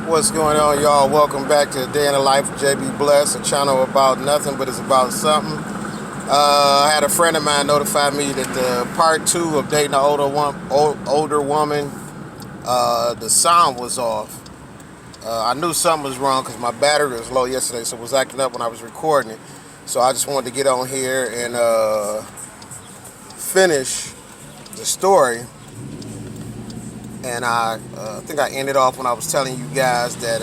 What's going on, y'all? Welcome back to the Day in the Life of JB Bless, a channel about nothing, but it's about something. I had a friend of mine notify me that the part two of dating an older woman, the sound was off. I knew something was wrong because my battery was low yesterday, so it was acting up when I was recording it. So I just wanted to get on here and finish the story. And I think I ended off when I was telling you guys that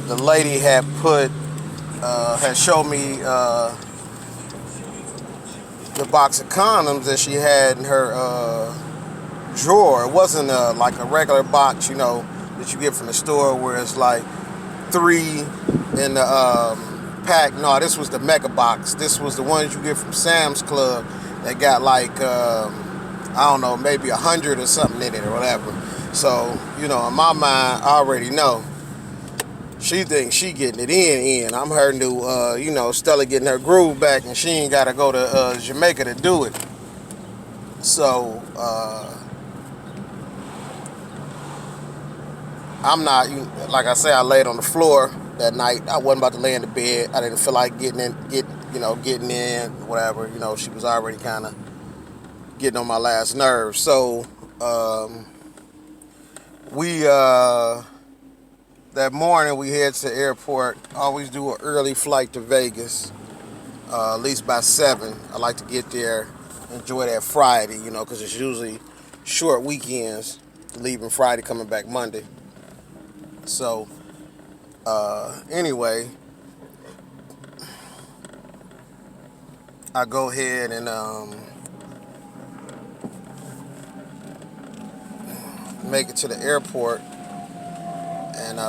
the lady had showed me the box of condoms that she had in her drawer. It wasn't like a regular box, that you get from the store where it's like three in the pack. No, this was the mega box. This was the ones you get from Sam's Club that got like I don't know, maybe 100 or something in it or whatever. So in my mind, I already know. She thinks she getting it in. I'm her new, Stella getting her groove back, and she ain't got to go to Jamaica to do it. So I'm not, like I say, I laid on the floor that night. I wasn't about to lay in the bed. I didn't feel like getting in, whatever. She was already kind of getting on my last nerve. So we that morning we head to the airport. I always do an early flight to Vegas. At least by 7. I like to get there, enjoy that Friday, because it's usually short weekends, leaving Friday, coming back Monday. So, anyway, I go ahead and make it to the airport, and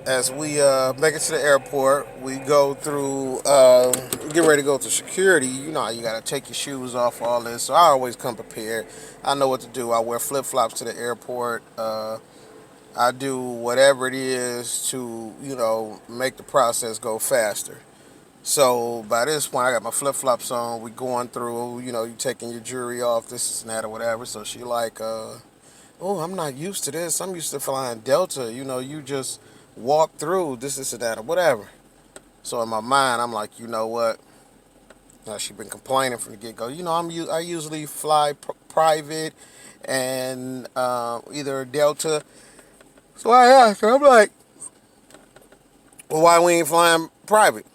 as we make it to the airport, we go through, get ready to go to security. You know how you got to take your shoes off, all this. So I always come prepared. I know what to do. I wear flip-flops to the airport. I do whatever it is to, make the process go faster. So by this point, I got my flip-flops on. We going through, you taking your jewelry off, this and that or whatever. So she like, oh, I'm not used to this. I'm used to flying Delta. You just walk through this and that or whatever. So in my mind, I'm like, you know what? She been complaining from the get go. I usually fly private and either Delta. So I asked her, I'm like, well, why we ain't flying private?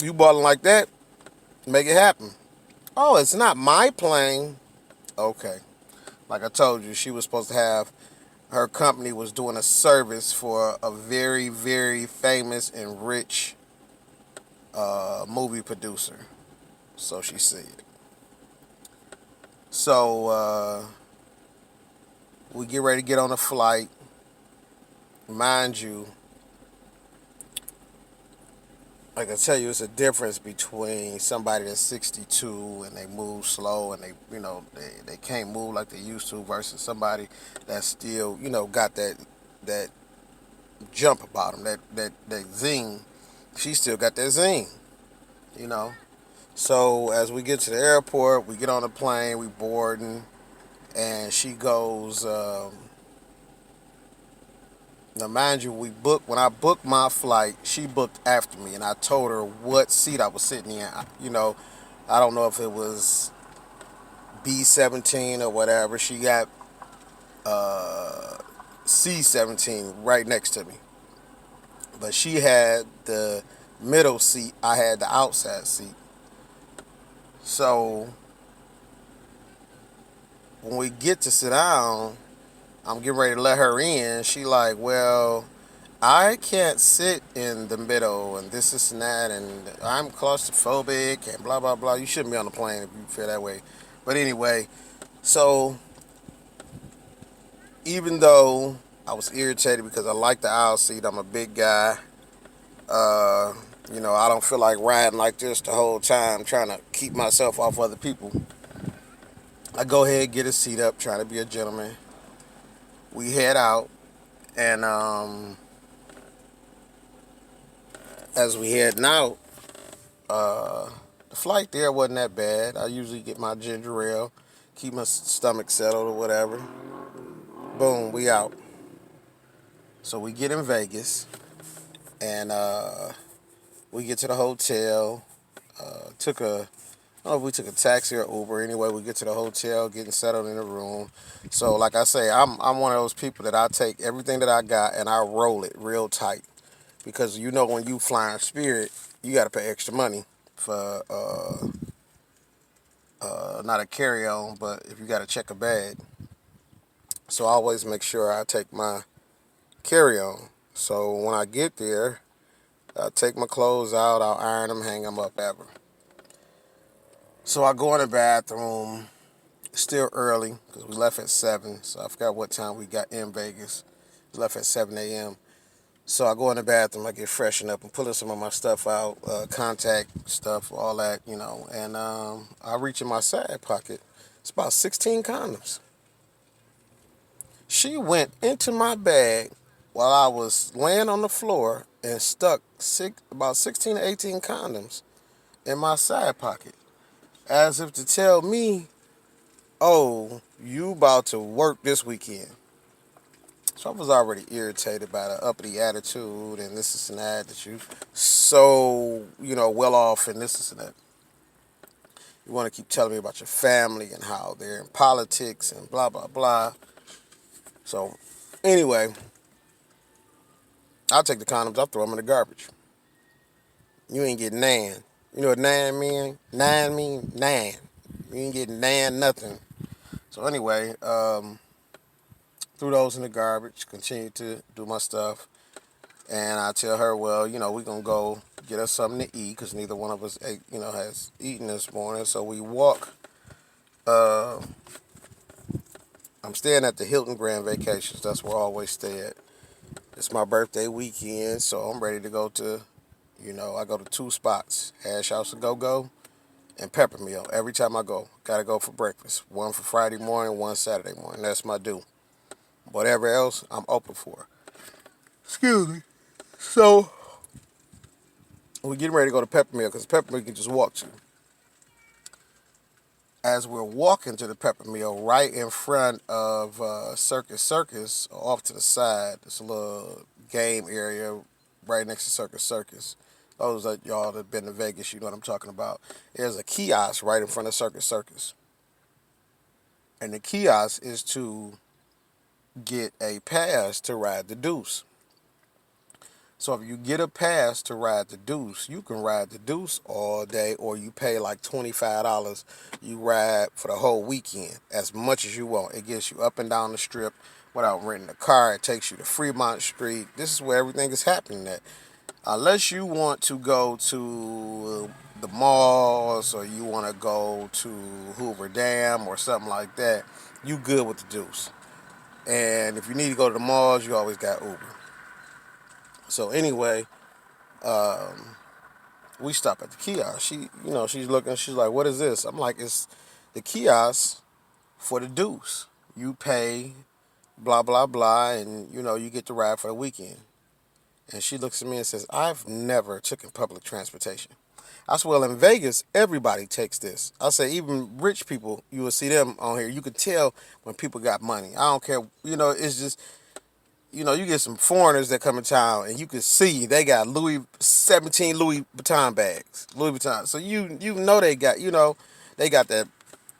You balling like that? Make it happen. Oh, it's not my plane. Okay. Like I told you, she was supposed to have, her company was doing a service for a very, very famous and rich movie producer. So she said. So we get ready to get on a flight. Mind you, like I tell you, it's a difference between somebody that's 62 and they move slow and they can't move like they used to versus somebody that's still got that jump about them, that zing. She still got that zing, you know. So as we get to the airport, we get on the plane, we boarding, and she goes. Now, mind you, when I booked my flight, she booked after me, and I told her what seat I was sitting in. I don't know if it was B-17 or whatever. She got C-17 right next to me, but she had the middle seat. I had the outside seat. So when we get to sit down, I'm getting ready to let her in. She like, well, I can't sit in the middle and this and that, and I'm claustrophobic and blah blah blah. You shouldn't be on the plane if you feel that way. But anyway, so even though I was irritated because I like the aisle seat, I'm a big guy. Uh, I don't feel like riding like this the whole time, trying to keep myself off other people. I go ahead, get a seat up, trying to be a gentleman. We head out, and as we heading out, the flight there wasn't that bad. I usually get my ginger ale, keep my stomach settled or whatever. Boom, we out. So we get in Vegas, and we get to the hotel. Took a I don't know if we took a taxi or Uber. Anyway, we get to the hotel, getting settled in the room. So, like I say, I'm one of those people that I take everything that I got and I roll it real tight because you know when you flying Spirit, you got to pay extra money for not a carry on, but if you got to check a bag. So I always make sure I take my carry on. So when I get there, I take my clothes out, I'll iron them, hang them up, ever. So I go in the bathroom. Still early because we left at 7, so I forgot what time we got in Vegas. We left at 7 a.m. So I go in the bathroom, I get freshened up and pulling some of my stuff out, contact stuff, all that, and I reach in my side pocket. It's about 16 condoms. She went into my bag while I was laying on the floor and stuck about 16 to 18 condoms in my side pocket, as if to tell me, oh, you about to work this weekend. So I was already irritated by the uppity attitude and this and that you so, well off and this and that. You want to keep telling me about your family and how they're in politics and blah, blah, blah. So anyway, I'll take the condoms, I'll throw them in the garbage. You ain't getting nan. You know what nan mean? Nan mean nan. You ain't getting nan nothing. So anyway, threw those in the garbage, continued to do my stuff. And I tell her, well, we're going to go get us something to eat because neither one of us ate, has eaten this morning. So we walk. Uh, I'm staying at the Hilton Grand Vacations. That's where I always stay at. It's my birthday weekend, so I'm ready to go to, I go to 2 spots, Hash House and Go-Go and Peppermill. Every time I go, got to go for breakfast. One for Friday morning, one Saturday morning. That's my due. Whatever else, I'm open for. Excuse me. So we're getting ready to go to Peppermill because Peppermill you can just walk to. As we're walking to the Peppermill, right in front of Circus, off to the side, there's a little game area right next to Circus. Those of y'all that have been to Vegas, you know what I'm talking about. There's a kiosk right in front of Circus. And the kiosk is to get a pass to ride the Deuce. So if you get a pass to ride the Deuce, you can ride the Deuce all day, or you pay like $25. You ride for the whole weekend as much as you want. It gets you up and down the strip without renting a car. It takes you to Fremont Street. This is where everything is happening at. Unless you want to go to the malls or you want to go to Hoover Dam or something like that, you good with the Deuce. And if you need to go to the malls, you always got Uber. So anyway, we stop at the kiosk. She's looking. She's like, "What is this?" I'm like, "It's the kiosk for the Deuce. You pay, blah blah blah, and you get to ride for the weekend." And she looks at me and says, "I've never taken public transportation." I said, "Well, in Vegas, everybody takes this." I say, even rich people, you will see them on here. You can tell when people got money. I don't care. It's just you get some foreigners that come in town and you can see they got 17 Louis Vuitton bags. Louis Vuitton. So they got, they got the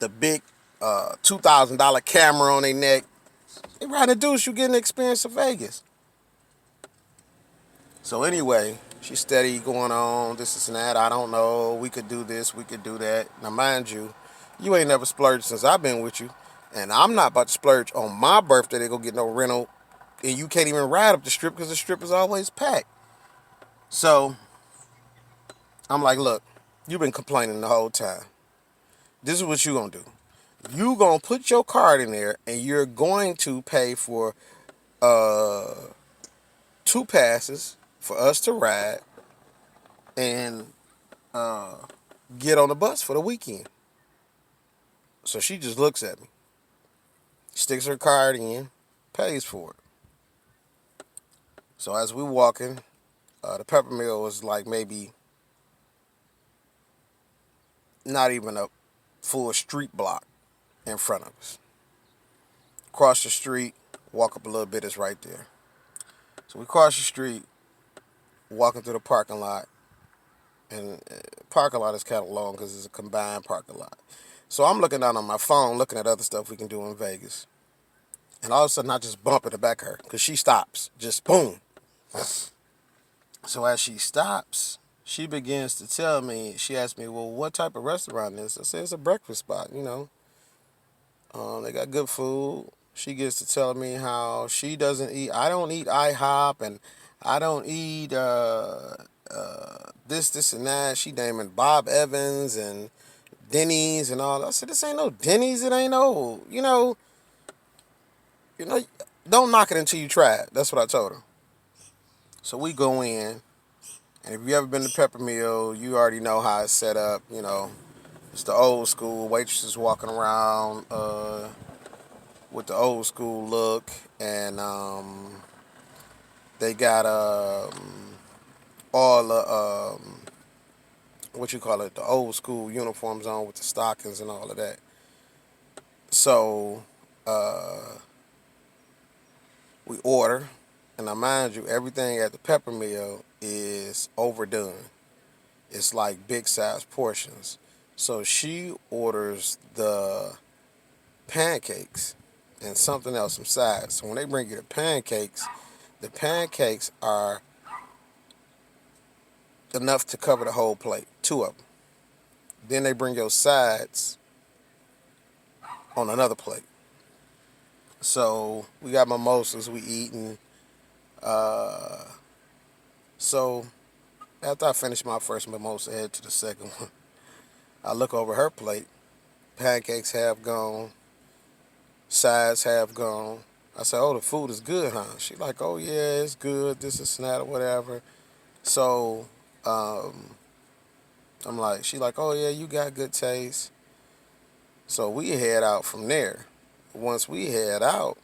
big $2,000 camera on their neck. They riding a Deuce, you getting the experience of Vegas. So anyway, she's steady going on, this and that. I don't know. We could do this, we could do that. Now mind you, you ain't never splurged since I've been with you. And I'm not about to splurge on my birthday to go get no rental, and you can't even ride up the strip because the strip is always packed. So I'm like, look, you've been complaining the whole time. This is what you're going to do. You're going to put your card in there and you're going to pay for 2 passes for us to ride and get on the bus for the weekend. So she just looks at me, sticks her card in, pays for it. So as we walking, the Peppermill was like maybe not even a full street block in front of us. Cross the street, walk up a little bit, it's right there. So we cross the street, walking through the parking lot, and parking lot is kind of long because it's a combined parking lot. So I'm looking down on my phone, looking at other stuff we can do in Vegas. And all of a sudden, I just bump in the back of her because she stops. Just boom. So as she stops, she begins to tell me, she asked me, well, what type of restaurant is this? I said, it's a breakfast spot, you know. They got good food. She gets to tell me how she doesn't eat, I don't eat IHOP, and I don't eat this, and that. She naming Bob Evans and Denny's and all. I said, this ain't no Denny's. It ain't no, you know, don't knock it until you try it. That's what I told her. So we go in, and if you ever been to Pepper Mill, you already know how it's set up. You know, it's the old school. Waitresses walking around with the old school look, and they got all the what you call it, the old school uniforms on with the stockings and all of that. So we order, and now mind you, everything at the Pepper Mill is overdone. It's like big size portions. So she orders the pancakes and something else, some sides. So when they bring you the pancakes are enough to cover the whole plate, two of them. Then they bring your sides on another plate. So we got mimosas, we eating. So after I finish my first mimosa, head to the second one. I look over her plate. Pancakes have gone. Sides have gone. I said, oh, the food is good, huh? She like, oh, yeah, it's good. This is that or whatever. So I'm like, she like, oh, yeah, you got good taste. So we head out from there. Once we head out,